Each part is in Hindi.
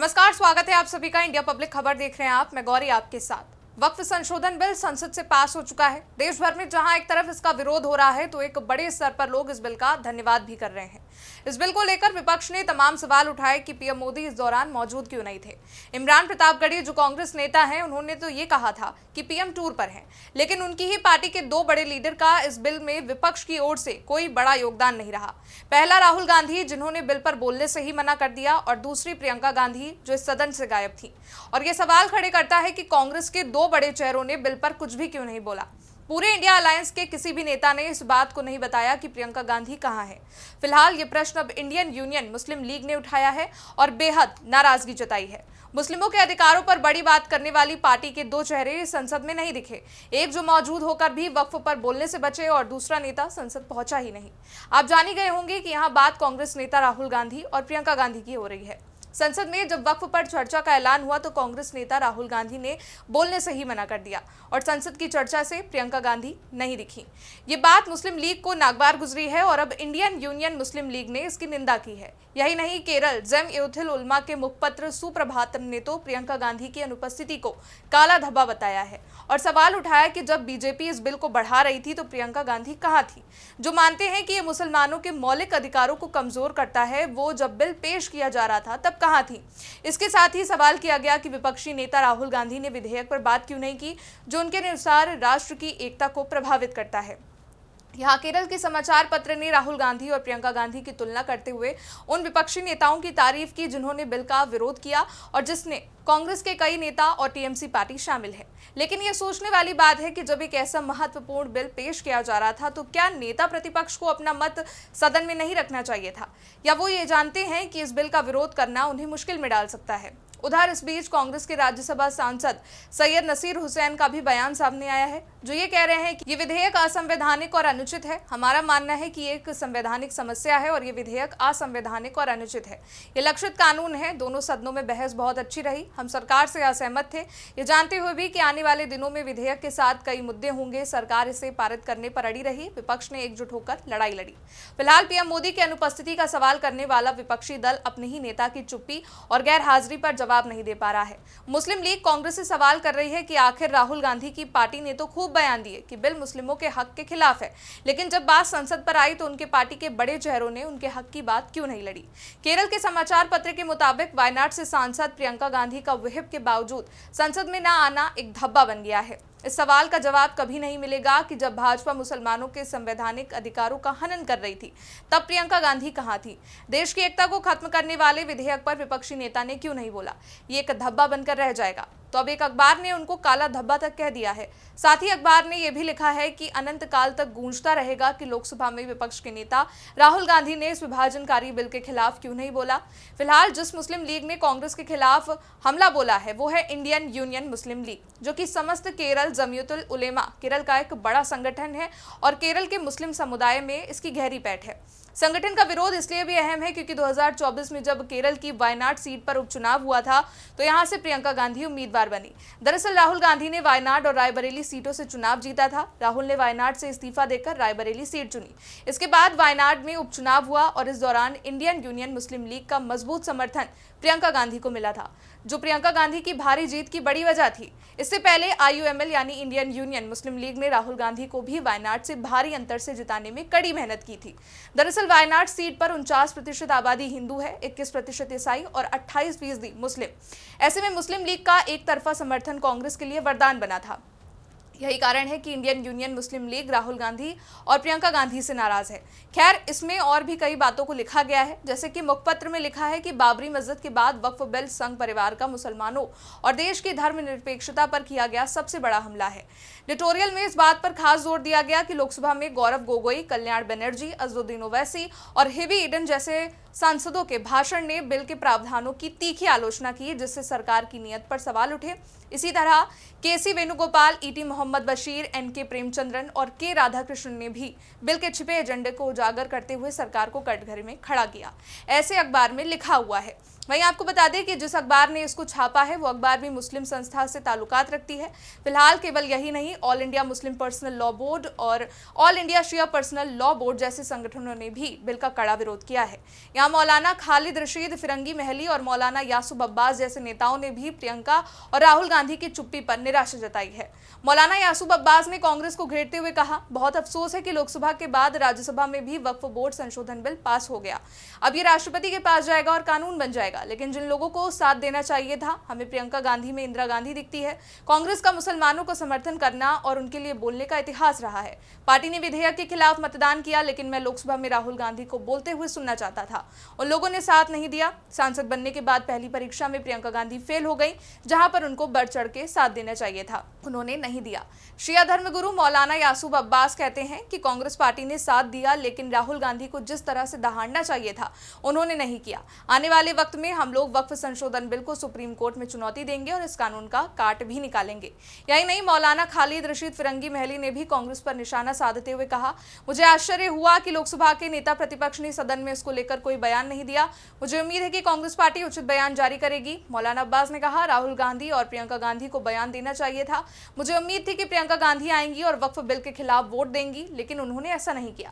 नमस्कार, स्वागत है आप सभी का। इंडिया पब्लिक खबर देख रहे हैं आप, मैं गौरी आपके साथ। वक्फ संशोधन बिल संसद से पास हो चुका है। देश भर में जहां एक तरफ इसका विरोध हो रहा है तो एक बड़े स्तर पर लोग इस बिल का धन्यवाद भी कर रहे हैं। इस बिल को लेकर विपक्ष ने तमाम सवाल उठाए कि पीएम मोदी इस दौरान मौजूद क्यों नहीं थे। इमरान प्रतापगढ़ी जो कांग्रेस नेता हैं, उन्होंने तो ये कहा था कि पीएम टूर पर हैं, लेकिन उनकी ही पार्टी के दो बड़े लीडर का इस बिल में विपक्ष की ओर से कोई बड़ा योगदान नहीं रहा। पहला राहुल गांधी, जिन्होंने बिल पर बोलने से ही मना कर दिया, और दूसरी प्रियंका गांधी, जो इस सदन से गायब थी। और ये सवाल खड़े करता है कि कांग्रेस के दो बड़े चेहरों ने बिल पर कुछ भी क्यों नहीं बोला। पूरे इंडिया अलायंस के किसी भी नेता ने इस बात को नहीं बताया कि प्रियंका गांधी कहां है। फिलहाल ये प्रश्न अब इंडियन यूनियन मुस्लिम लीग ने उठाया है और बेहद नाराजगी जताई है। मुस्लिमों के अधिकारों पर बड़ी बात करने वाली पार्टी के दो चेहरे संसद में नहीं दिखे, एक जो मौजूद होकर भी वक्फ पर बोलने से बचे और दूसरा नेता संसद पहुंचा ही नहीं। आप जान ही गए होंगे कि यहाँ बात कांग्रेस नेता राहुल गांधी और प्रियंका गांधी की हो रही है। संसद में जब वक्फ पर चर्चा का ऐलान हुआ तो कांग्रेस नेता राहुल गांधी ने बोलने से ही मना कर दिया और संसद की चर्चा से प्रियंका गांधी नहीं दिखी। ये बात मुस्लिम लीग को नागवार गुजरी है और अब इंडियन यूनियन मुस्लिम लीग ने इसकी निंदा की है। यही नहीं, केरल जमीयतुल उलमा के मुखपत्र सुप्रभातम ने तो प्रियंका गांधी की अनुपस्थिति को काला धब्बा बताया है और सवाल उठाया कि जब बीजेपी इस बिल को बढ़ा रही थी तो प्रियंका गांधी कहां थी। जो मानते हैं कि ये मुसलमानों के मौलिक अधिकारों को कमजोर करता है, वो जब बिल पेश किया जा रहा था तब कहां थी। इसके साथ ही सवाल किया गया कि विपक्षी नेता राहुल गांधी ने विधेयक पर बात क्यों नहीं की, जो उनके अनुसार राष्ट्र की एकता को प्रभावित करता है। यहाँ केरल के समाचार पत्र ने राहुल गांधी और प्रियंका गांधी की तुलना करते हुए उन विपक्षी नेताओं की तारीफ की जिन्होंने बिल का विरोध किया और जिसने कांग्रेस के कई नेता और टीएमसी पार्टी शामिल है। लेकिन यह सोचने वाली बात है कि जब एक ऐसा महत्वपूर्ण बिल पेश किया जा रहा था तो क्या नेता प्रतिपक्ष को अपना मत सदन में नहीं रखना चाहिए था, या वो ये जानते हैं कि इस बिल का विरोध करना उन्हें मुश्किल में डाल सकता है। उधर इस बीच कांग्रेस के राज्यसभा सांसद सैयद नसीर हुसैन का भी बयान सामने आया है, जो ये कह रहे हैं कि ये विधेयक असंवैधानिक और अनुचित है। हमारा मानना है कि ये एक संवैधानिक समस्या है और ये विधेयक असंवैधानिक और अनुचित है। ये लक्षित कानून है। दोनों सदनों में बहस बहुत अच्छी रही। हम सरकार से असहमत थे, ये जानते हुए भी कि आने वाले दिनों में विधेयक के साथ कई मुद्दे होंगे। सरकार इसे पारित करने पर अड़ी रही। विपक्ष ने एकजुट होकर लड़ाई लड़ी। फिलहाल पीएम मोदी की अनुपस्थिति का सवाल करने वाला विपक्षी दल अपने ही नेता की चुप्पी और गैर हाजिरी पर जवाब नहीं दे पा रहा है। मुस्लिम लीग कांग्रेस से सवाल कर रही है कि आखिर राहुल गांधी की पार्टी ने तो खूब बयान दिए कि बिल मुस्लिमों के हक के खिलाफ है, लेकिन जब बात संसद पर आई तो उनके पार्टी के बड़े चेहरों ने उनके हक की बात क्यों नहीं लड़ी। केरल के समाचार पत्र के मुताबिक वायनाड से सांसद प्रियंका गांधी का व्हिप के बावजूद संसद में न आना एक धब्बा बन गया है। इस सवाल का जवाब कभी नहीं मिलेगा कि जब भाजपा मुसलमानों के संवैधानिक अधिकारों का हनन कर रही थी तब प्रियंका गांधी कहां थी। देश की एकता को खत्म करने वाले विधेयक पर विपक्षी नेता ने क्यों नहीं बोला। ये एक धब्बा बनकर रह जाएगा। तो अब एक अखबार ने उनको काला धब्बा तक कह दिया है। साथ ही अखबार ने यह भी लिखा है कि अनंत काल तक गूंजता रहेगा कि लोकसभा में विपक्ष के नेता राहुल गांधी ने इस विभाजनकारी बिल के खिलाफ क्यों नहीं बोला। फिलहाल जिस मुस्लिम लीग ने कांग्रेस के खिलाफ हमला बोला है वो है इंडियन यूनियन मुस्लिम लीग, जो कि समस्त केरल जमीयतुल उलेमा केरल का एक बड़ा संगठन है और केरल के मुस्लिम समुदाय में इसकी गहरी पैठ है। संगठन का विरोध इसलिए भी अहम है क्योंकि 2024 में जब केरल की वायनाड सीट पर उपचुनाव हुआ था तो यहां से प्रियंका गांधी उम्मीदवार बनी। दरअसल राहुल गांधी ने वायनाड और रायबरेली सीटों से चुनाव जीता था। राहुल ने वायनाड से इस्तीफा देकर रायबरेली सीट चुनी। इसके बाद वायनाड में उपचुनाव हुआ और इस दौरान इंडियन यूनियन मुस्लिम लीग का मजबूत समर्थन प्रियंका गांधी को मिला था, जो प्रियंका गांधी की भारी जीत की बड़ी वजह थी। इससे पहले आईयूएमएल यानी इंडियन यूनियन मुस्लिम लीग ने राहुल गांधी को भी वायनाड से भारी अंतर से जिताने में कड़ी मेहनत की थी। दरअसल वायनाड सीट पर 49% आबादी हिंदू है, 21% ईसाई और 28% मुस्लिम। ऐसे में मुस्लिम लीग का एक तरफा समर्थन कांग्रेस के लिए वरदान बना था। यही कारण है कि इंडियन यूनियन मुस्लिम लीग राहुल गांधी और प्रियंका गांधी से नाराज है। खैर, इसमें और भी कई बातों को लिखा गया है, जैसे कि मुखपत्र में लिखा है कि बाबरी मस्जिद के बाद वक्फ बिल संघ परिवार का मुसलमानों और देश की धर्मनिरपेक्षता पर किया गया सबसे बड़ा हमला है। एडिटोरियल में इस बात पर खास जोर दिया गया कि लोकसभा में गौरव गोगोई, कल्याण बनर्जी, अजदुद्दीन ओवैसी और हेवी ईडन जैसे सांसदों के भाषण ने बिल के प्रावधानों की तीखी आलोचना की, जिससे सरकार की नीयत पर सवाल उठे। इसी तरह केसी वेणुगोपाल, ईटी मोहम्मद बशीर, एनके प्रेमचंद्रन और के राधाकृष्णन ने भी बिल के छिपे एजेंडे को उजागर करते हुए सरकार को कटघरे में खड़ा किया। ऐसे अखबार में लिखा हुआ है। वहीं आपको बता दें कि जिस अखबार ने इसको छापा है वो अखबार भी मुस्लिम संस्था से ताल्लुकात रखती है। फिलहाल केवल यही नहीं, all India Muslim personal law board और ऑल इंडिया शिया पर्सनल लॉ बोर्ड जैसे संगठनों ने भी बिल का कड़ा विरोध किया है। यहाँ मौलाना खालिद रशीद फिरंगी महली और मौलाना यासूब अब्बास जैसे नेताओं ने भी प्रियंका और राहुल गांधी की चुप्पी पर निराशा जताई है। मौलाना यासूब अब्बास ने कांग्रेस को घेरते हुए कहा, बहुत अफसोस है कि लोकसभा के बाद राज्यसभा में भी वक्फ बोर्ड संशोधन बिल पास हो गया। अब ये राष्ट्रपति के पास जाएगा और कानून बन जाएगा, लेकिन जिन लोगों को साथ देना चाहिए था, हमें प्रियंका गांधी में इंदिरा गांधी दिखती है। कांग्रेस का मुसलमानों को समर्थन करना और उनके लिए बोलने का इतिहास रहा है। पार्टी ने विधेयक के खिलाफ मतदान किया, लेकिन मैं लोकसभा में राहुल गांधी को बोलते हुए सुनना चाहता था। उन लोगों ने साथ नहीं दिया। सांसद बनने के बाद पहली परीक्षा में प्रियंका गांधी फेल हो गई, जहां पर उनको बढ़ चढ़ के साथ देना चाहिए था, उन्होंने नहीं दिया। शिया धर्मगुरु मौलाना यासूब अब्बास कहते हैं कि कांग्रेस पार्टी ने साथ दिया, लेकिन राहुल गांधी को जिस तरह से दहाड़ना चाहिए था उन्होंने नहीं किया। आने वाले वक्त में हम लोग वक्फ संशोधन बिल को सुप्रीम कोर्ट में चुनौती देंगे और इस कानून का काट भी निकालेंगे। यही नहीं, मौलाना खालिद रशीद फिरंगी महली ने भी कांग्रेस पर निशाना साधते हुए कहा, मुझे आश्चर्य हुआ कि लोकसभा के नेता प्रतिपक्ष ने सदन में इसको लेकर कोई बयान नहीं दिया। मुझे उम्मीद है कि कांग्रेस पार्टी उचित बयान जारी करेगी। मौलाना अब्बास ने कहा, राहुल गांधी और प्रियंका गांधी को बयान देना चाहिए था। मुझे उम्मीद थी कि प्रियंका गांधी आएंगी और वक्फ बिल के खिलाफ वोट देंगी, लेकिन उन्होंने ऐसा नहीं किया।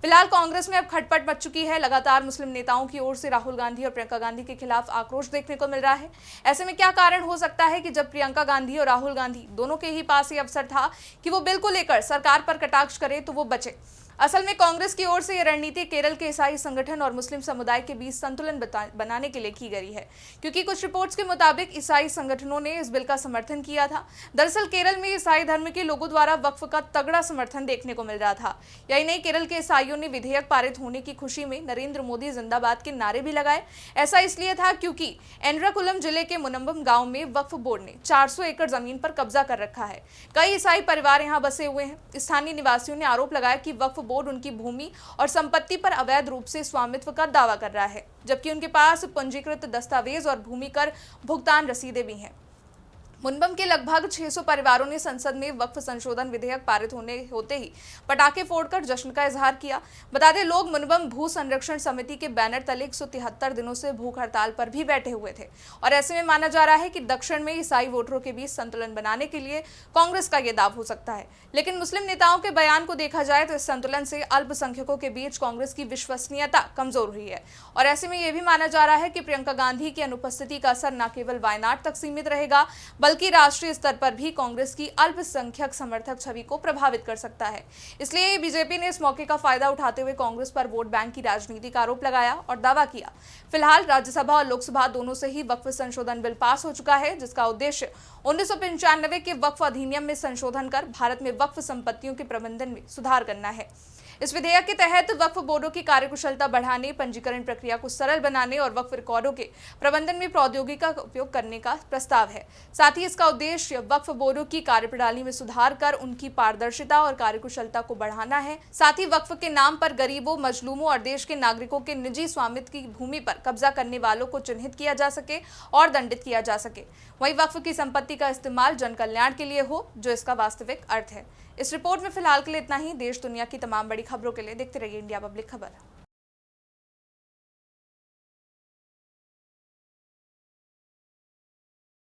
फिलहाल कांग्रेस में अब खटपट मच चुकी है। लगातार मुस्लिम नेताओं की ओर से राहुल गांधी और प्रियंका गांधी के खिलाफ आक्रोश देखने को मिल रहा है। ऐसे में क्या कारण हो सकता है कि जब प्रियंका गांधी और राहुल गांधी दोनों के ही पास ये अवसर था कि वो बिल को लेकर सरकार पर कटाक्ष करे, तो वो बचे। असल में कांग्रेस की ओर से यह रणनीति केरल के ईसाई संगठन और मुस्लिम समुदाय के बीच संतुलन बनाने के लिए की गई है, क्योंकि कुछ रिपोर्ट्स के मुताबिक ईसाई संगठनों ने इस बिल का समर्थन किया था। दरअसल केरल में ईसाई धर्म के लोगों द्वारा वक्फ का तगड़ा समर्थन देखने को मिल रहा था। यही नहीं, केरल के ईसाइयों ने विधेयक पारित होने की खुशी में नरेंद्र मोदी जिंदाबाद के नारे भी लगाए। ऐसा इसलिए था क्योंकि एर्नाकुलम जिले के मुनम्बम गांव में वक्फ बोर्ड ने 400 एकड़ जमीन पर कब्जा कर रखा है। कई ईसाई परिवार यहां बसे हुए हैं। स्थानीय निवासियों ने आरोप लगाया कि वक्फ बोर्ड उनकी भूमि और संपत्ति पर अवैध रूप से स्वामित्व का दावा कर रहा है, जबकि उनके पास पंजीकृत दस्तावेज और भूमि कर भुगतान रसीदें भी हैं। मुनबम के लगभग 600 परिवारों ने संसद में वक्फ संशोधन विधेयक पारित होते ही पटाखे फोड़कर जश्न का इजहार किया। बता दें, लोग मुनबम भू संरक्षण समिति के बैनर तले 173 दिनों से भूख हड़ताल पर भी बैठे हुए थे और ऐसे में माना जा रहा है कि दक्षिण में ईसाई वोटरों के बीच संतुलन बनाने के लिए कांग्रेस का यह दाव हो सकता है। लेकिन मुस्लिम नेताओं के बयान को देखा जाए तो इस संतुलन से अल्पसंख्यकों के बीच कांग्रेस की विश्वसनीयता कमजोर हुई है और ऐसे में यह भी माना जा रहा है कि प्रियंका गांधी की अनुपस्थिति का असर न केवल वायनाड तक सीमित रहेगा, बल्कि राष्ट्रीय स्तर पर भी कांग्रेस की अल्पसंख्यक समर्थक छवि को प्रभावित कर सकता है। इसलिए बीजेपी ने इस मौके का फायदा उठाते हुए कांग्रेस पर वोट बैंक की राजनीति का आरोप लगाया और दावा किया। फिलहाल राज्यसभा और लोकसभा दोनों से ही वक्फ संशोधन बिल पास हो चुका है, जिसका उद्देश्य 1995 के वक्फ अधिनियम में संशोधन कर भारत में वक्फ संपत्तियों के प्रबंधन में सुधार करना है। इस विधेयक के तहत वक्फ बोर्डों की कार्यकुशलता बढ़ाने, पंजीकरण प्रक्रिया को सरल बनाने और वक्फ रिकॉर्डों के प्रबंधन में प्रौद्योगिकी का उपयोग करने का प्रस्ताव है। साथ ही इसका उद्देश्य वक्फ बोर्डों की कार्यप्रणाली में सुधार कर उनकी पारदर्शिता और कार्यकुशलता को बढ़ाना है। साथ ही वक्फ के नाम पर गरीबों, मजलूमों और देश के नागरिकों के निजी स्वामित्व की भूमि पर कब्जा करने वालों को चिन्हित किया जा सके और दंडित किया जा सके। वहीं वक्फ की संपत्ति का इस्तेमाल जन कल्याण के लिए हो, जो इसका वास्तविक अर्थ है। इस रिपोर्ट में फिलहाल के लिए इतना ही। देश दुनिया की तमाम बड़ी खबरों के लिए देखते रहिए इंडिया पब्लिक खबर।